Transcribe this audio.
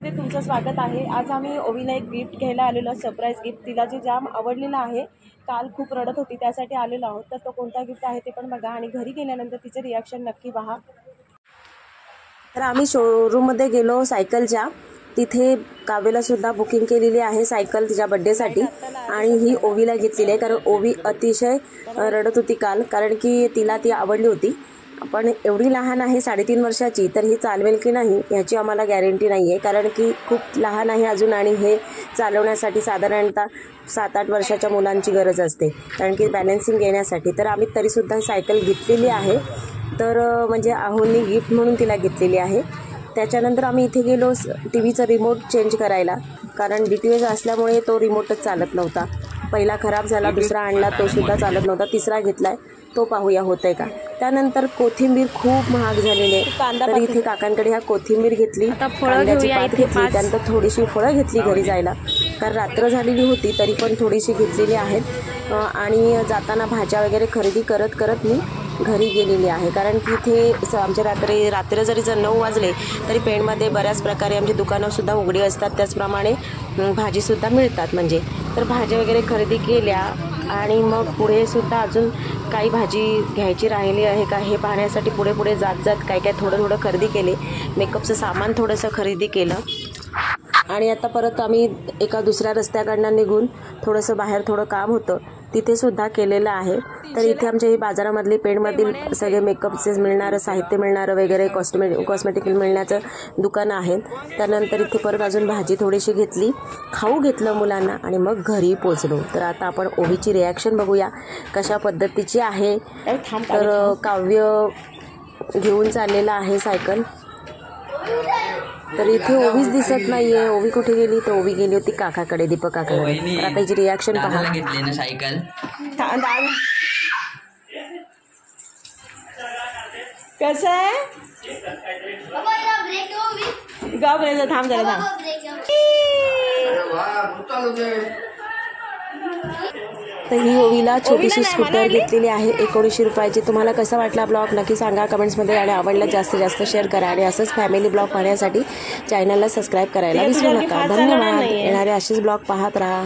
तुमचं स्वागत आहे। आज आम्ही ओवीला एक गिफ्ट घ्यायला आलेलो, सरप्राईज गिफ्ट। तिला जे जाम आवडलेलं आहे, काल खूप रडत होती, त्यासाठी आलेलो आहोत। तर तो कोणता गिफ्ट आहे ते पण बघा आणि घरी गेल्यानंतर तिचे रिॲक्शन नक्की पहा। तर आम्ही शोरूममध्ये गेलो सायकलच्या, तिथे काव्याला सुद्धा बुकिंग केलेली आहे सायकल तिच्या बर्थडेसाठी आणि ही ओवीला घेतलेली आहे, कारण ओवी अतिशय रडत होती काल, कारण की तिला ती आवडली होती। पण एवढी लहान आहे, 3.5 वर्षाची, तर ही चालवेल की नाही याची आम्हाला गॅरंटी नाही आहे, कारण की खूप लहान आहे अजून आणि हे चालवण्यासाठी साधारणतः 7-8 वर्षाच्या मुलांची गरज असते, कारण की बॅलन्सिंग येण्यासाठी। तर आम्ही तरीसुद्धा सायकल घेतलेली आहे, तर म्हणजे आहोंनी गिफ्ट म्हणून तिला घेतलेली आहे। त्याच्यानंतर आम्ही इथे गेलो टीव्हीचा रिमोट चेंज करायला, कारण DTH असल्यामुळे तो रिमोटच चालत नव्हता। पहिला खराब झाला, दुसरा आणला तो सुद्धा चालत नव्हता, तिसरा घेतलाय, तो पाहूया होतंय का। त्यानंतर कोथिंबीर खूप महाग झालेली आहे, तर इथे काकांकडे ह्या कोथिंबीर घेतली, कांद्याची पात घेतली, त्यानंतर थोडीशी फळं घेतली घरी जायला, कारण रात्र झालेली होती तरी पण थोडीशी घेतलेली आहेत। आणि जाताना भाज्या वगैरे खरेदी करत करत मी घरी गेलेली आहे, कारण की इथे आमच्या रात्र जरी 9 वाजले तरी पेणमध्ये बऱ्याच प्रकारे आमची दुकानंसुद्धा उघडी असतात, त्याचप्रमाणे भाजीसुद्धा मिळतात म्हणजे। तर भाज्या वगैरे खरेदी केल्या आणि मग पुढे सुद्धा अजून काही भाजी घ्यायची राहिली आहे का हे पाहण्यासाठी पुढे जात काय थोडं खरेदी केले। मेकअपचं सामान थोडंसं खरेदी केलं आणि आता परत आम्ही एका दुसऱ्या रस्त्याकडनं निघून थोडंसं बाहेर थोडं काम होतं, तिथे सुद्धा केलेलं आहे। तर इथे आमच्या ही बाजारामधली पेणमधील सगळे मेकअपचे मिळणारं साहित्य मिळणारं वगैरे कॉस्मेटिक मिळण्याचं दुकान आहे। त्यानंतर इथे परत अजून भाजी थोडीशी घेतली, खाऊ घेतलं मुलांना आणि मग घरी पोचलो। तर आता आपण ओवीची रिॲक्शन बघूया कशा पद्धतीची आहे। तर काव्य घेऊन चाललेला आहे सायकल, तर इथे ओवीच दिसत नाहीये, ओवी कुठे गेली? तर ओवी गेली होती काकाकडे, दीपक काकाकडे। तर आता हिची रिॲक्शन पहा। घेतली ना सायकल, कसं आहे गाव थांब जरा थांब। तर ही ओवीला छोटीशी स्कूटर घेतलेली आहे 1900 रुपयाची। तुम्हाला कसा वाटला ब्लॉग नक्की सांगा कमेंट्समध्ये, आणि आवडला जास्तीत जास्त शेअर करा आणि असंच फॅमिली ब्लॉग पाहण्यासाठी चॅनलला सबस्क्राईब करायला विसरू नका। धन्यवाद। येणारे असेच ब्लॉग पाहत राहा।